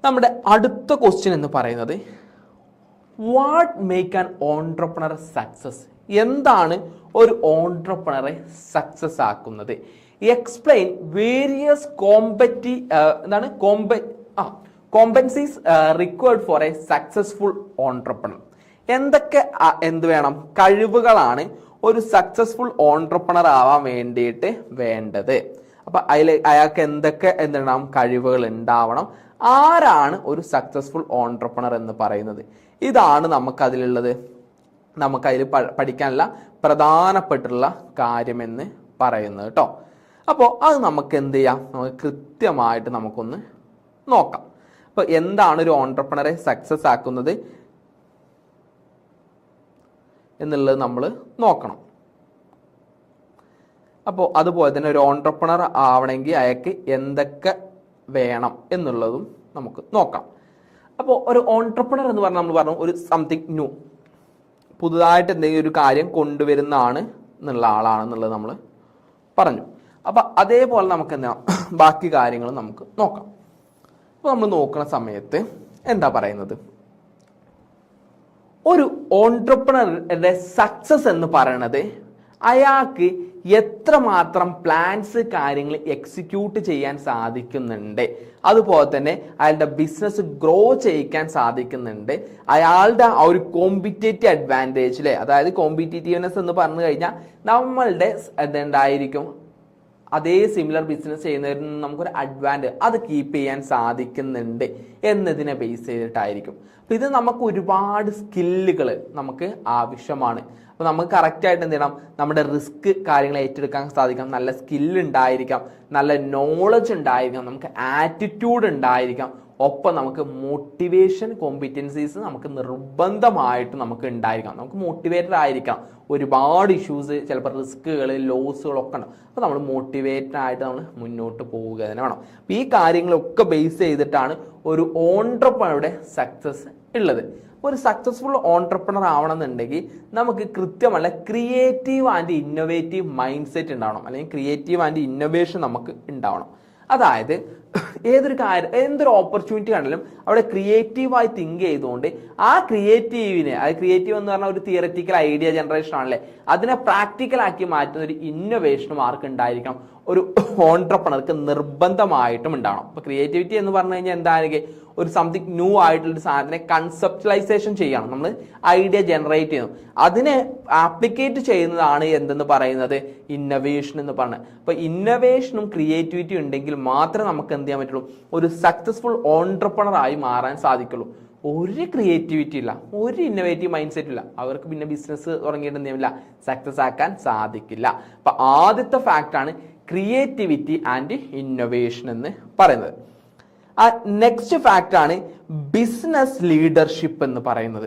നമ്മുടെ അടുത്ത ക്വസ്റ്റ്യൻ എന്ന് പറയുന്നത് what make an entrepreneur success. എന്താണ് ഒരു ഓൺട്രപ്രണറെ സക്സസ് ആക്കുന്നത്? Explain various competencies required for a successful entrepreneur. എന്തൊക്കെ വേണം, കഴിവുകളാണ് ഒരു സക്സസ്ഫുൾ ഓൺട്രപ്രണർ ആവാൻ വേണ്ടിയിട്ട് വേണ്ടത്. അപ്പൊ അയാൾക്ക് എന്തൊക്കെ എന്തുണ്ടാവും, കഴിവുകൾ ഉണ്ടാവണം. ആരാണ് ഒരു സക്സസ്ഫുൾ ഓൺട്രപ്രണർ എന്ന് പറയുന്നത്? ഇതാണ് നമുക്കതിലുള്ളത്, നമുക്കതിൽ പഠിക്കാനുള്ള പ്രധാനപ്പെട്ടുള്ള കാര്യമെന്ന് പറയുന്നത് കേട്ടോ. അപ്പോൾ അത് നമുക്ക് എന്ത് ചെയ്യാം, നമുക്ക് കൃത്യമായിട്ട് നമുക്കൊന്ന് നോക്കാം. അപ്പോൾ എന്താണ് ഒരു ഓൺട്രപ്രണറെ സക്സസ് ആക്കുന്നത് എന്നുള്ളത് നമ്മൾ നോക്കണം. അപ്പോൾ അതുപോലെ തന്നെ ഒരു ഓൺട്രപ്രണർ ആവണമെങ്കിൽ അയാൾക്ക് എന്തൊക്കെ വേണം എന്നുള്ളതും നമുക്ക് നോക്കാം. അപ്പോൾ ഒരു ഓൺട്രപ്രണർ എന്ന് പറഞ്ഞാൽ നമ്മൾ പറഞ്ഞു ഒരു സംതിങ് ന്യൂ, പുതുതായിട്ട് എന്തെങ്കിലും ഒരു കാര്യം കൊണ്ടുവരുന്നതാണ് എന്നുള്ള ആളാണെന്നുള്ളത് നമ്മൾ പറഞ്ഞു. അപ്പം അതേപോലെ നമുക്ക് എന്താ ബാക്കി കാര്യങ്ങൾ നമുക്ക് നോക്കാം. അപ്പോൾ നമ്മൾ നോക്കുന്ന സമയത്ത് എന്താ പറയുന്നത്, ഒരു ഓൺട്രപ്രണറുടെ സക്സസ് എന്ന് പറയുന്നത് അയാൾക്ക് എത്രമാത്രം പ്ലാൻസ് കാര്യങ്ങൾ എക്സിക്യൂട്ട് ചെയ്യാൻ സാധിക്കുന്നുണ്ട്, അതുപോലെ തന്നെ അയാളുടെ ബിസിനസ് ഗ്രോ ചെയ്യിക്കാൻ സാധിക്കുന്നുണ്ട്, അയാളുടെ ആ ഒരു കോമ്പറ്റേറ്റീവ് അഡ്വാൻറ്റേജ് അല്ലേ, അതായത് കോമ്പറ്റേറ്റീവ്നെസ് എന്ന് പറഞ്ഞു കഴിഞ്ഞാൽ നമ്മളുടെ എന്തുണ്ടായിരിക്കും, അതേ സിമിലർ ബിസിനസ് ചെയ്യുന്നവരിൽ നിന്ന് നമുക്കൊരു അഡ്വാൻറ്റേജ് അത് കീപ്പ് ചെയ്യാൻ സാധിക്കുന്നുണ്ട് എന്നതിനെ ബേസ് ചെയ്തിട്ടായിരിക്കും. അപ്പം ഇത് നമുക്ക് ഒരുപാട് സ്കില്ലുകൾ നമുക്ക് ആവശ്യമാണ്. അപ്പോൾ നമുക്ക് കറക്റ്റായിട്ട് എന്ത് ചെയ്യണം, നമ്മുടെ റിസ്ക് കാര്യങ്ങൾ ഏറ്റെടുക്കാൻ സാധിക്കണം, നല്ല സ്കില്ല് ഉണ്ടായിരിക്കാം, നല്ല നോളജ് ഉണ്ടായിരിക്കാം, നമുക്ക് ആറ്റിറ്റ്യൂഡ് ഉണ്ടായിരിക്കാം, ഒപ്പം നമുക്ക് മോട്ടിവേഷൻ കോമ്പിറ്റൻസീസ് നമുക്ക് നിർബന്ധമായിട്ട് നമുക്ക് ഉണ്ടായിരിക്കാം. നമുക്ക് മോട്ടിവേറ്റഡ് ആയിരിക്കാം. ഒരുപാട് ഇഷ്യൂസ്, ചിലപ്പോൾ റിസ്കുകൾ, ലോസുകളൊക്കെ ഉണ്ടാവും. അപ്പോൾ നമ്മൾ മോട്ടിവേറ്റഡ് ആയിട്ട് നമ്മൾ മുന്നോട്ട് പോവുക തന്നെ വേണം. അപ്പോൾ ഈ കാര്യങ്ങളൊക്കെ ബേസ് ചെയ്തിട്ടാണ് ഒരു ഓൺട്രപ്രണറുടെ സക്സസ് ഉള്ളത്. ഒരു സക്സസ്ഫുൾ ഓൺട്രപ്രണർ ആവണമെന്നുണ്ടെങ്കിൽ നമുക്ക് കൃത്യമുള്ള creative and innovative mind set ഉണ്ടാവണം, അല്ലെങ്കിൽ ക്രിയേറ്റീവ് ആൻഡ് ഇന്നോവേഷൻ നമുക്ക് ഉണ്ടാവണം. അതായത് ഏതൊരു കാര്യം, എന്തൊരു ഓപ്പർച്യൂണിറ്റി ആണെങ്കിലും അവിടെ ക്രിയേറ്റീവായി തിങ്ക് ചെയ്തുകൊണ്ട് ആ ക്രിയേറ്റീവിനെ, അത് ക്രിയേറ്റീവ് എന്ന് പറഞ്ഞാൽ ഒരു തിയററ്റിക്കൽ ഐഡിയ ജനറേഷൻ ആണല്ലേ, അതിനെ പ്രാക്ടിക്കലാക്കി മാറ്റുന്ന ഒരു ഇന്നോവേഷനും ആർക്ക് ഉണ്ടായിരിക്കണം, ഒരു ഓൺട്രപ്രണർക്ക് നിർബന്ധമായിട്ടും ഉണ്ടാവണം. അപ്പൊ ക്രിയേറ്റിവിറ്റി എന്ന് പറഞ്ഞു കഴിഞ്ഞാൽ എന്താണെങ്കിൽ ഒരു സംതിങ് ന്യൂ ആയിട്ടുള്ളൊരു സാധനത്തിനെ കൺസെപ്റ്റലൈസേഷൻ ചെയ്യണം, നമ്മൾ ഐഡിയ ജനറേറ്റ് ചെയ്യുന്നു, അതിനെ ആപ്ലിക്കേറ്റ് ചെയ്യുന്നതാണ് എന്തെന്ന് പറയുന്നത് ഇന്നോവേഷൻ എന്ന് പറഞ്ഞത്. അപ്പൊ ഇന്നോവേഷനും ക്രിയേറ്റിവിറ്റി ഉണ്ടെങ്കിൽ മാത്രമേ നമുക്ക് എന്ത് ചെയ്യാൻ പറ്റുള്ളൂ, ഒരു സക്സസ്ഫുൾ ഓൺട്രപ്രണർ ആയി മാറാൻ സാധിക്കുള്ളൂ. ഒരു ക്രിയേറ്റിവിറ്റി ഇല്ല, ഒരു ഇന്നോവേറ്റീവ് മൈൻഡ് സെറ്റ് ഇല്ല, അവർക്ക് പിന്നെ ബിസിനസ് തുടങ്ങിയിട്ട് എന്തെയ്യില്ല, സക്സസ് ആക്കാൻ സാധിക്കില്ല. അപ്പൊ ആദ്യത്തെ ഫാക്റ്റാണ് ക്രിയേറ്റിവിറ്റി ആൻഡ് ഇന്നോവേഷൻ എന്ന് പറയുന്നത്. നെക്സ്റ്റ് ഫാക്റ്റ് ആണ് ബിസിനസ് ലീഡർഷിപ്പ് എന്ന് പറയുന്നത്.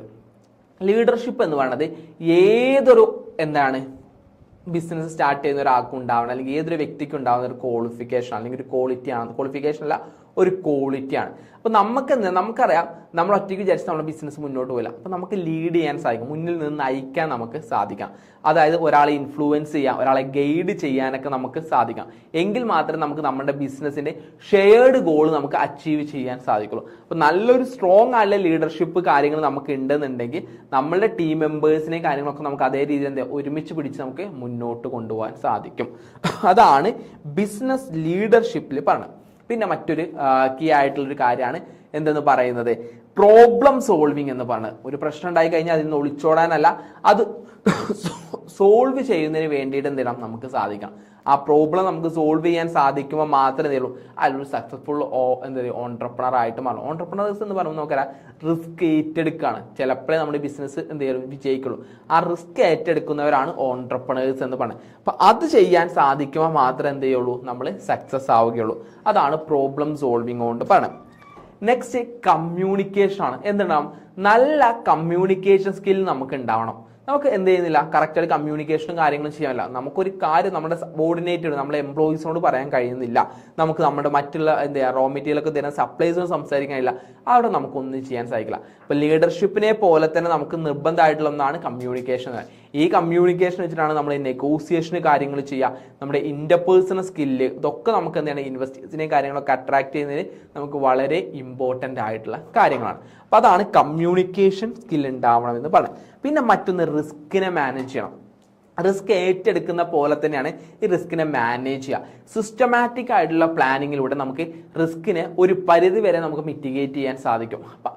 ലീഡർഷിപ്പ് എന്ന് പറയുന്നത് ഏതൊരു ബിസിനസ് സ്റ്റാർട്ട് ചെയ്യുന്ന ഒരാൾക്കും ഉണ്ടാവണം, അല്ലെങ്കിൽ ഏതൊരു വ്യക്തിക്കും ഉണ്ടാവുന്ന ഒരു ക്വാളിഫിക്കേഷൻ അല്ലെങ്കിൽ ഒരു ക്വാളിറ്റിയാണ്, ക്വാളിഫിക്കേഷൻ അല്ല ഒരു ക്വാളിറ്റിയാണ്. അപ്പോൾ നമുക്കറിയാം, നമ്മൾ ഒറ്റയ്ക്ക് വിചാരിച്ച് നമ്മുടെ ബിസിനസ് മുന്നോട്ട് പോകില്ല. അപ്പോൾ നമുക്ക് ലീഡ് ചെയ്യാൻ സാധിക്കും, മുന്നിൽ നിന്ന് നയിക്കാൻ നമുക്ക് സാധിക്കാം. അതായത് ഒരാളെ ഇൻഫ്ലുവൻസ് ചെയ്യാം, ഒരാളെ ഗൈഡ് ചെയ്യാനൊക്കെ നമുക്ക് സാധിക്കാം. എങ്കിൽ മാത്രമേ നമുക്ക് നമ്മുടെ ബിസിനസ്സിന്റെ ഷെയർഡ് ഗോൾ നമുക്ക് അച്ചീവ് ചെയ്യാൻ സാധിക്കുള്ളൂ. അപ്പോൾ നല്ലൊരു സ്ട്രോങ് ആയിട്ടുള്ള ലീഡർഷിപ്പ് കാര്യങ്ങൾ നമുക്ക് ഉണ്ടെന്നുണ്ടെങ്കിൽ നമ്മളുടെ ടീം മെമ്പേഴ്സിനെ കാര്യങ്ങളൊക്കെ നമുക്ക് അതേ രീതിയിൽ ഒരുമിച്ച് പിടിച്ച് നമുക്ക് മുന്നോട്ട് കൊണ്ടുപോകാൻ സാധിക്കും. അതാണ് ബിസിനസ് ലീഡർഷിപ്പിൽ പറഞ്ഞത്. പിന്നെ മറ്റൊരു കീ ആയിട്ടുള്ളൊരു കാര്യമാണ് എന്തെന്ന് പറയുന്നത് പ്രോബ്ലം സോൾവിങ് എന്ന് പറഞ്ഞത്. ഒരു പ്രശ്നം ഉണ്ടായി കഴിഞ്ഞാൽ അതിൽ നിന്ന് ഒളിച്ചോടാനല്ല, അത് സോൾവ് ചെയ്യുന്നതിന് വേണ്ടിയിട്ട് എന്ത് ചെയ്യണം, നമുക്ക് സാധിക്കണം. ആ പ്രോബ്ലം നമുക്ക് സോൾവ് ചെയ്യാൻ സാധിക്കുമ്പോൾ മാത്രമേ എന്ത് ചെയ്യുള്ളൂ, അതിലൊരു സക്സസ്ഫുൾ ഓൺട്രപ്രണർ ആയിട്ട് മാറും. ഓൺട്രപ്രണേഴ്സ് എന്ന് പറയുമ്പോൾ നമുക്കറിയാം റിസ്ക് ഏറ്റെടുക്കുകയാണ്. ചിലപ്പോഴേ നമ്മുടെ ബിസിനസ് എന്ത് ചെയ്യും, വിജയിക്കുള്ളൂ. ആ റിസ്ക് ഏറ്റെടുക്കുന്നവരാണ് ഓൺട്രപ്രണേഴ്സ് എന്ന് പറയുന്നത്. അപ്പം അത് ചെയ്യാൻ സാധിക്കുമ്പോൾ മാത്രമേ എന്ത് ചെയ്യുള്ളൂ, നമ്മൾ സക്സസ് ആവുകയുള്ളൂ. അതാണ് പ്രോബ്ലം സോൾവിങ് കൊണ്ട് പറയുന്നത്. നെക്സ്റ്റ് കമ്മ്യൂണിക്കേഷൻ ആണ്. എന്തുണ്ടാവും, നല്ല കമ്മ്യൂണിക്കേഷൻ സ്കിൽ നമുക്ക് ഉണ്ടാവണം. നമുക്ക് എന്ത് ചെയ്യുന്നില്ല, കറക്റ്റായിട്ട് കമ്മ്യൂണിക്കേഷനും കാര്യങ്ങളും ചെയ്യാനില്ല. നമുക്കൊരു കാര്യം നമ്മുടെ സബോർഡിനേറ്റഡ് നമ്മുടെ എംപ്ലോയീസിനോട് പറയാൻ കഴിയുന്നില്ല, നമുക്ക് നമ്മുടെ മറ്റുള്ള റോ മെറ്റീരിയൽ ഒക്കെ തരുന്ന സപ്ലൈസിനോട് സംസാരിക്കാനില്ല, അവിടെ നമുക്കൊന്നും ചെയ്യാൻ സാധിക്കില്ല. അപ്പൊ ലീഡർഷിപ്പിനെ പോലെ തന്നെ നമുക്ക് നിർബന്ധമായിട്ടുള്ള ഒന്നാണ് കമ്മ്യൂണിക്കേഷൻ. ഈ കമ്മ്യൂണിക്കേഷൻ വെച്ചിട്ടാണ് നമ്മൾ നെഗോസിയേഷന് കാര്യങ്ങൾ ചെയ്യുക, നമ്മുടെ ഇന്റർപേഴ്സണൽ സ്കില്ല്, ഇതൊക്കെ നമുക്ക് എന്താണ് ഇൻവെസ്റ്റേഴ്സിനെയും കാര്യങ്ങളൊക്കെ അട്രാക്ട് ചെയ്യുന്നതിന് നമുക്ക് വളരെ ഇമ്പോർട്ടൻ്റ് ആയിട്ടുള്ള കാര്യങ്ങളാണ്. അപ്പോൾ അതാണ് കമ്മ്യൂണിക്കേഷൻ സ്കിൽ ഉണ്ടാവണം എന്ന് പറയുന്നത്. പിന്നെ മറ്റൊന്ന് റിസ്കിനെ മാനേജ് ചെയ്യണം. റിസ്ക് ഏറ്റെടുക്കുന്ന പോലെ തന്നെയാണ് ഈ റിസ്കിനെ മാനേജ് ചെയ്യുക. സിസ്റ്റമാറ്റിക് ആയിട്ടുള്ള പ്ലാനിങ്ങിലൂടെ നമുക്ക് റിസ്കിനെ ഒരു പരിധി വരെ നമുക്ക് മിറ്റിഗേറ്റ് ചെയ്യാൻ സാധിക്കും. അപ്പം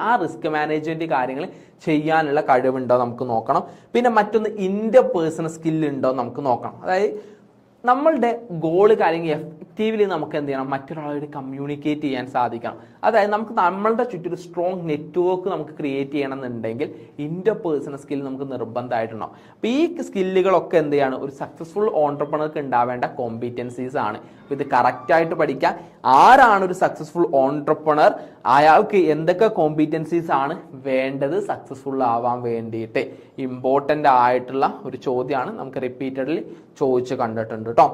ആ റിസ്ക് മാനേജ്മെന്റ് കാര്യങ്ങൾ ചെയ്യാനുള്ള കഴിവുണ്ടോ നമുക്ക് നോക്കണം. പിന്നെ മറ്റൊന്ന് ഇന്റർപേഴ്സണൽ സ്കില്ല് ഉണ്ടോ നമുക്ക് നോക്കണം. അതായത് നമ്മളുടെ ഗോള് കാര്യങ്ങൾ എഫക്റ്റീവ്ലി നമുക്ക് എന്ത് ചെയ്യണം, മറ്റൊരാളോട് കമ്മ്യൂണിക്കേറ്റ് ചെയ്യാൻ സാധിക്കണം. അതായത് നമുക്ക് നമ്മളുടെ ചുറ്റും ഒരു സ്ട്രോങ് നെറ്റ്വർക്ക് നമുക്ക് ക്രിയേറ്റ് ചെയ്യണം എന്നുണ്ടെങ്കിൽ ഇന്റർപേഴ്സണൽ സ്കിൽ നമുക്ക് നിർബന്ധമായിട്ടുണ്ടാവും. അപ്പോൾ ഈ സ്കില്ലുകളൊക്കെ എന്ത് ചെയ്യാണ്, ഒരു സക്സസ്ഫുൾ ഓൺട്രപ്രണർക്ക് ഉണ്ടാവേണ്ട കോമ്പിറ്റൻസീസ് ആണ്. അപ്പോൾ ഇത് കറക്റ്റായിട്ട് പഠിക്കുക. ആരാണ് ഒരു സക്സസ്ഫുൾ ഓൺട്രപ്രണർ, അയാൾക്ക് എന്തൊക്കെ കോമ്പിറ്റൻസീസ് ആണ് വേണ്ടത് സക്സസ്ഫുൾ ആവാൻ വേണ്ടിയിട്ട്, ഇമ്പോർട്ടൻ്റ് ആയിട്ടുള്ള ഒരു ചോദ്യമാണ്. നമുക്ക് റിപ്പീറ്റഡ്ലി ചോദിച്ച് കണ്ടിട്ടുണ്ട് കേട്ടോ.